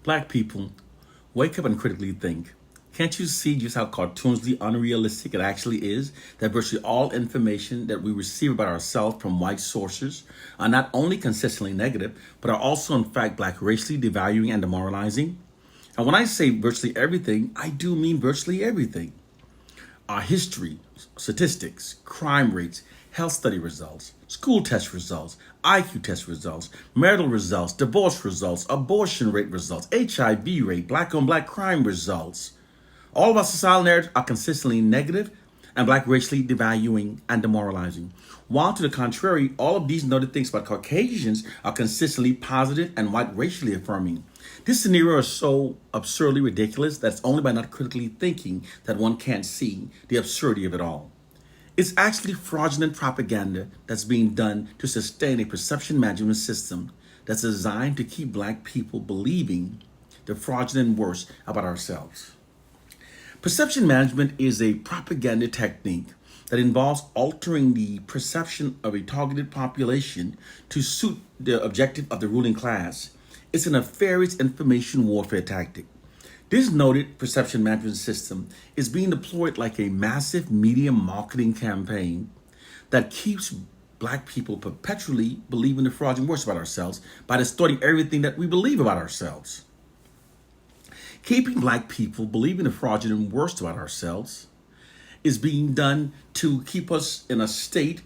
Black people, wake up and critically think. Can't you see just how cartoonishly unrealistic it actually is that virtually all information that we receive about ourselves from white sources are not only consistently negative, but are also in fact black racially devaluing and demoralizing? And when I say virtually everything, I do mean virtually everything. Our history, statistics, crime rates, health study results, school test results, IQ test results, marital results, divorce results, abortion rate results, HIV rate, black on black crime results. All of our societal narratives are consistently negative and black racially devaluing and demoralizing. While to the contrary, all of these noted things about Caucasians are consistently positive and white racially affirming. This scenario is so absurdly ridiculous that it's only by not critically thinking that one can't see the absurdity of it all. It's actually fraudulent propaganda that's being done to sustain a perception management system that's designed to keep black people believing the fraudulent worst about ourselves. Perception management is a propaganda technique that involves altering the perception of a targeted population to suit the objective of the ruling class. It's a nefarious information warfare tactic. This noted perception management system is being deployed like a massive media marketing campaign that keeps black people perpetually believing the fraudulent worst about ourselves by distorting everything that we believe about ourselves. Keeping black people believing the fraudulent worst about ourselves is being done to keep us in a state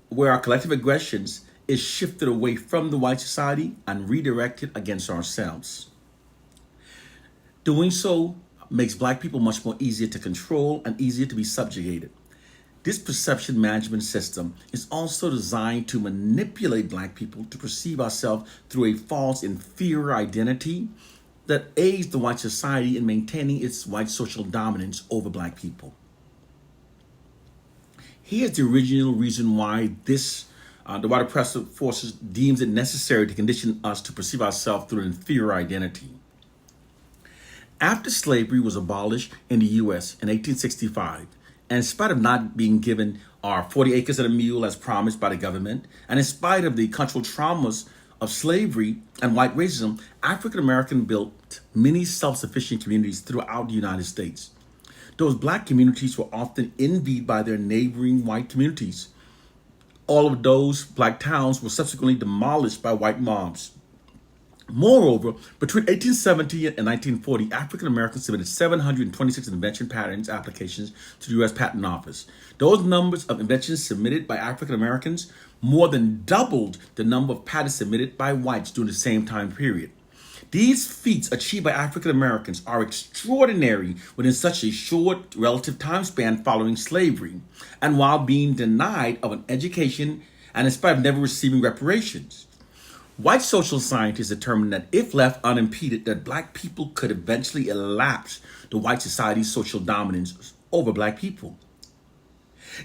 where our collective aggressions is shifted away from the white society and redirected against ourselves. Doing so makes black people much more easier to control and easier to be subjugated. This perception management system is also designed to manipulate black people to perceive ourselves through a false inferior identity that aids the white society in maintaining its white social dominance over black people. Here's the original reason why the white oppressive forces deems it necessary to condition us to perceive ourselves through an inferior identity. After slavery was abolished in the U.S. in 1865, and in spite of not being given our 40 acres and a mule as promised by the government, and in spite of the cultural traumas of slavery and white racism, African Americans built many self-sufficient communities throughout the United States. Those black communities were often envied by their neighboring white communities. All of those black towns were subsequently demolished by white mobs. Moreover, between 1870 and 1940, African Americans submitted 726 invention patents applications to the U.S. Patent Office. Those numbers of inventions submitted by African Americans more than doubled the number of patents submitted by whites during the same time period. These feats achieved by African Americans are extraordinary within such a short relative time span following slavery, and while being denied of an education and in spite of never receiving reparations. White social scientists determined that if left unimpeded, that black people could eventually elapse the white society's social dominance over black people.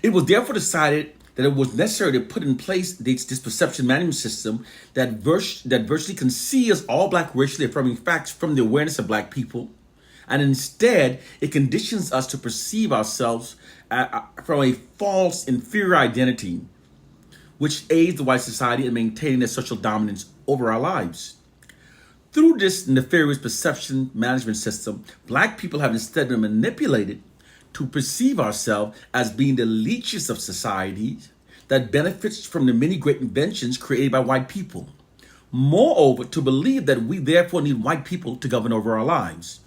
It was therefore decided that it was necessary to put in place this perception management system that virtually conceals all black racially affirming facts from the awareness of black people, and instead it conditions us to perceive ourselves from a false inferior identity, which aids the white society in maintaining their social dominance over our lives. Through this nefarious perception management system, black people have instead been manipulated to perceive ourselves as being the leeches of society that benefits from the many great inventions created by white people. Moreover, to believe that we therefore need white people to govern over our lives.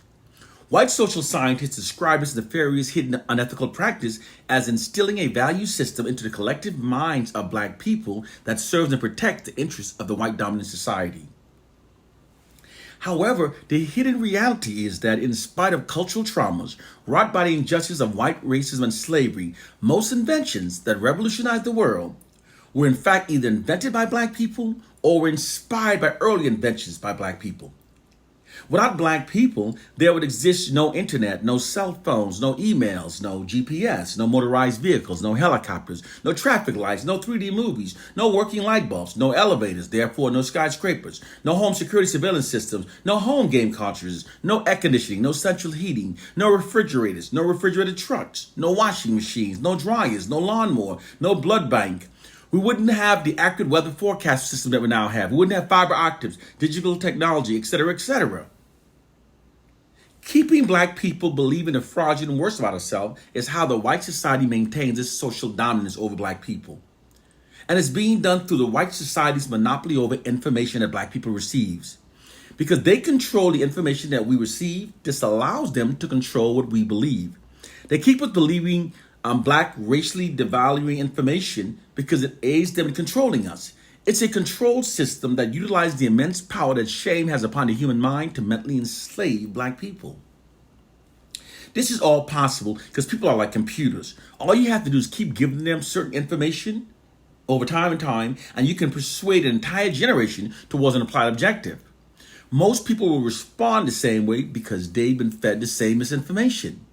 White social scientists describe this nefarious, hidden, unethical practice as instilling a value system into the collective minds of black people that serves and protects the interests of the white dominant society. However, the hidden reality is that in spite of cultural traumas wrought by the injustice of white racism and slavery, most inventions that revolutionized the world were in fact either invented by black people or were inspired by early inventions by black people. Without black people, there would exist no internet, no cell phones, no emails, no GPS, no motorized vehicles, no helicopters, no traffic lights, no 3D movies, no working light bulbs, no elevators, therefore no skyscrapers, no home security surveillance systems, no home game cartridges, no air conditioning, no central heating, no refrigerators, no refrigerated trucks, no washing machines, no dryers, no lawnmower, no blood bank. We wouldn't have the accurate weather forecast system that we now have. We wouldn't have fiber optics, digital technology, etc., etc. Keeping black people believing the fraudulent worst about ourselves is how the white society maintains its social dominance over black people. And it's being done through the white society's monopoly over information that black people receives. Because they control the information that we receive, this allows them to control what we believe. They keep us believing black racially devaluing information because it aids them in controlling us. It's a control system that utilizes the immense power that shame has upon the human mind to mentally enslave black people. This is all possible because people are like computers. All you have to do is keep giving them certain information over time and time, and you can persuade an entire generation towards an applied objective. Most people will respond the same way because they've been fed the same misinformation.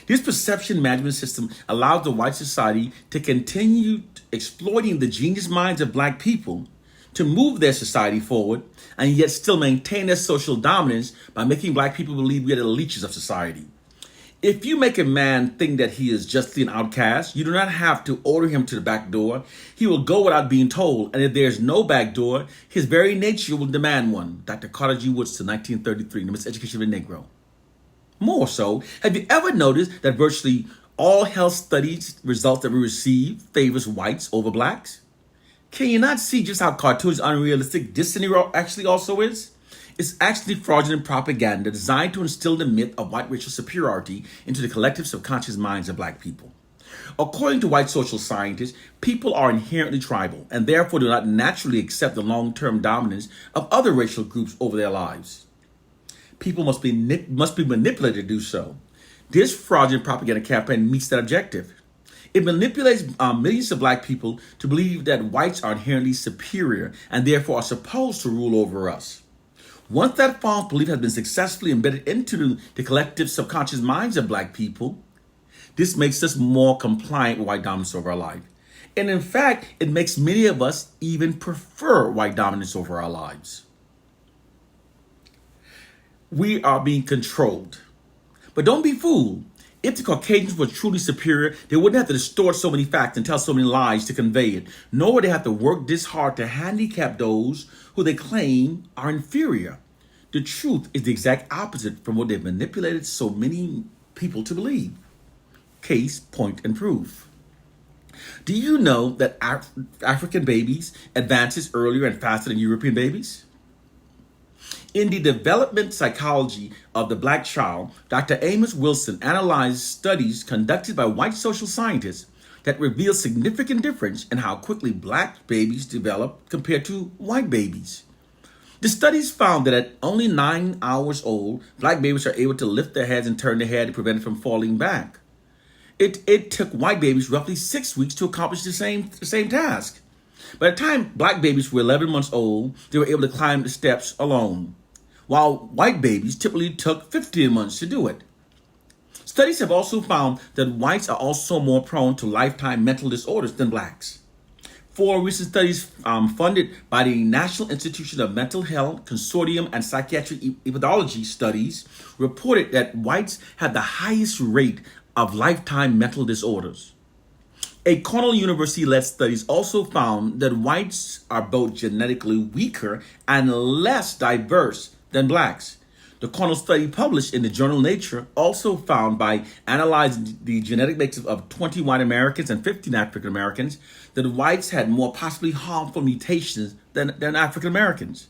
This perception management system allows the white society to continue exploiting the genius minds of black people to move their society forward and yet still maintain their social dominance by making black people believe we are the leeches of society. If you make a man think that he is justly an outcast, you do not have to order him to the back door. He will go without being told, and if there's no back door, his very nature will demand one. Dr. Carter G. Woodson, 1933, The Miseducation of the Negro. More so, have you ever noticed that virtually all health studies results that we receive favors whites over blacks? Can you not see just how cartoonish unrealistic this scenario actually also is? It's actually fraudulent propaganda designed to instill the myth of white racial superiority into the collective subconscious minds of black people. According to white social scientists, people are inherently tribal and therefore do not naturally accept the long-term dominance of other racial groups over their lives. People must be manipulated to do so. This fraudulent propaganda campaign meets that objective. It manipulates millions of black people to believe that whites are inherently superior and therefore are supposed to rule over us. Once that false belief has been successfully embedded into the collective subconscious minds of black people, this makes us more compliant with white dominance over our life. And in fact, it makes many of us even prefer white dominance over our lives. We are being controlled. But don't be fooled. If the Caucasians were truly superior, they wouldn't have to distort so many facts and tell so many lies to convey it, nor would they have to work this hard to handicap those who they claim are inferior. The truth is the exact opposite from what they've manipulated so many people to believe. Case, point, and proof. Do you know that African babies advances earlier and faster than European babies? In the development psychology of the black child, Dr. Amos Wilson analyzed studies conducted by white social scientists that reveal significant difference in how quickly black babies develop compared to white babies. The studies found that at only 9 hours old, black babies are able to lift their heads and turn their head to prevent it from falling back. It took white babies roughly 6 weeks to accomplish the same task. By the time black babies were 11 months old, they were able to climb the steps alone, while white babies typically took 15 months to do it. Studies have also found that whites are also more prone to lifetime mental disorders than blacks. 4 recent studies funded by the National Institution of Mental Health Consortium and Psychiatric Epidemiology Studies reported that whites had the highest rate of lifetime mental disorders. A Cornell University-led studies also found that whites are both genetically weaker and less diverse than blacks. The Cornell study published in the journal Nature also found by analyzing the genetic makeup of 20 white Americans and 15 African Americans that whites had more possibly harmful mutations than African Americans.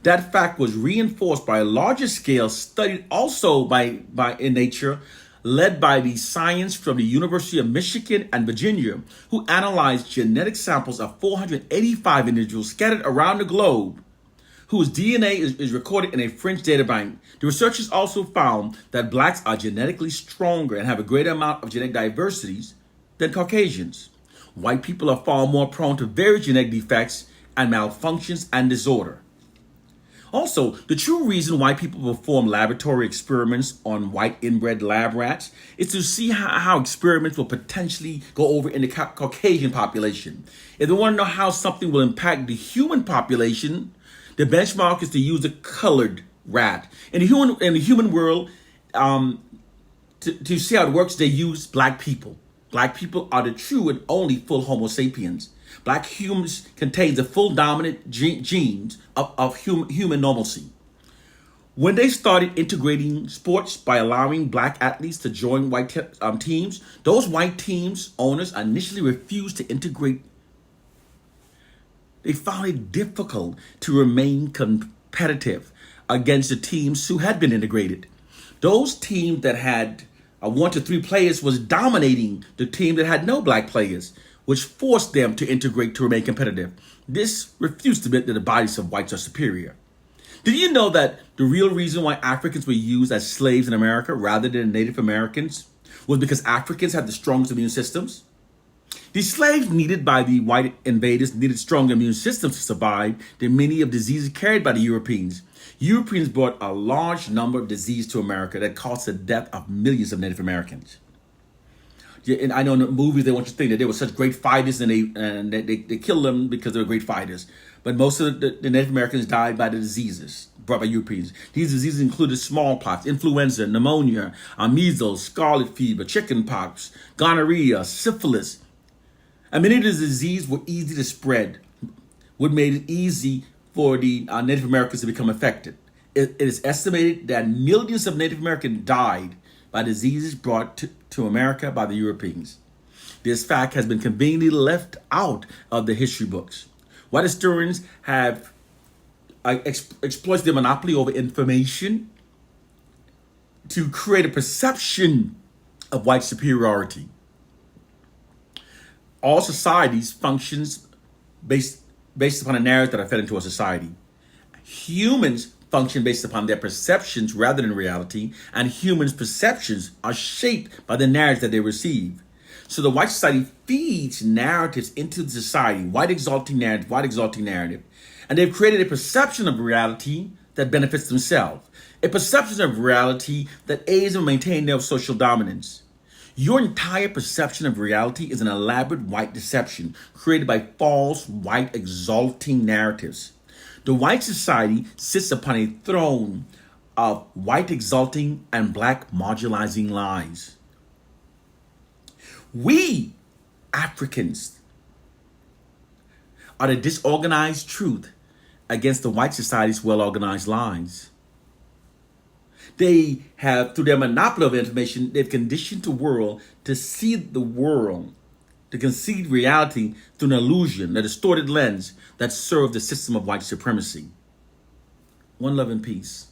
That fact was reinforced by a larger scale study also in Nature, led by the science from the University of Michigan and Virginia, who analyzed genetic samples of 485 individuals scattered around the globe, whose DNA is recorded in a French data bank. The researchers also found that blacks are genetically stronger and have a greater amount of genetic diversities than Caucasians. White people are far more prone to various genetic defects and malfunctions and disorder. Also, the true reason why people perform laboratory experiments on white inbred lab rats is to see how experiments will potentially go over in the Caucasian population. If they want to know how something will impact the human population, the benchmark is to use a colored rat. In the human world, to see how it works, they use black people. Black people are the true and only full Homo sapiens. Black humans contain the full dominant genes of human normalcy. When they started integrating sports by allowing black athletes to join white teams, those white teams owners initially refused to integrate. They found it difficult to remain competitive against the teams who had been integrated. Those teams that had 1 to 3 players was dominating the team that had no black players, which forced them to integrate to remain competitive. This refused to admit that the bodies of whites are superior. Did you know that the real reason why Africans were used as slaves in America rather than Native Americans was because Africans had the strongest immune systems? The slaves needed by the white invaders needed strong immune systems to survive the many of diseases carried by the Europeans. Europeans brought a large number of diseases to America that caused the death of millions of Native Americans. Yeah, and I know in the movies they want you to think that they were such great fighters and they killed them because they were great fighters. But most of the Native Americans died by the diseases brought by Europeans. These diseases included smallpox, influenza, pneumonia, measles, scarlet fever, chickenpox, gonorrhea, syphilis. And many of the diseases were easy to spread, what made it easy for the Native Americans to become affected. It is estimated that millions of Native Americans died by diseases brought to America by the Europeans. This fact has been conveniently left out of the history books. White historians have exploited their monopoly over information to create a perception of white superiority. All societies functions based upon a narrative that are fed into a society. Humans function based upon their perceptions rather than reality, and humans' perceptions are shaped by the narratives that they receive. So the white society feeds narratives into the society, white exalting narrative, and they've created a perception of reality that benefits themselves, a perception of reality that aids in maintaining their social dominance. Your entire perception of reality is an elaborate white deception created by false white exalting narratives. The white society sits upon a throne of white exalting and black marginalizing lies. We, Africans, are the disorganized truth against the white society's well-organized lies. They have, through their monopoly of information, they've conditioned the world to see the world, to conceive reality through an illusion, a distorted lens that serves the system of white supremacy. One love and peace.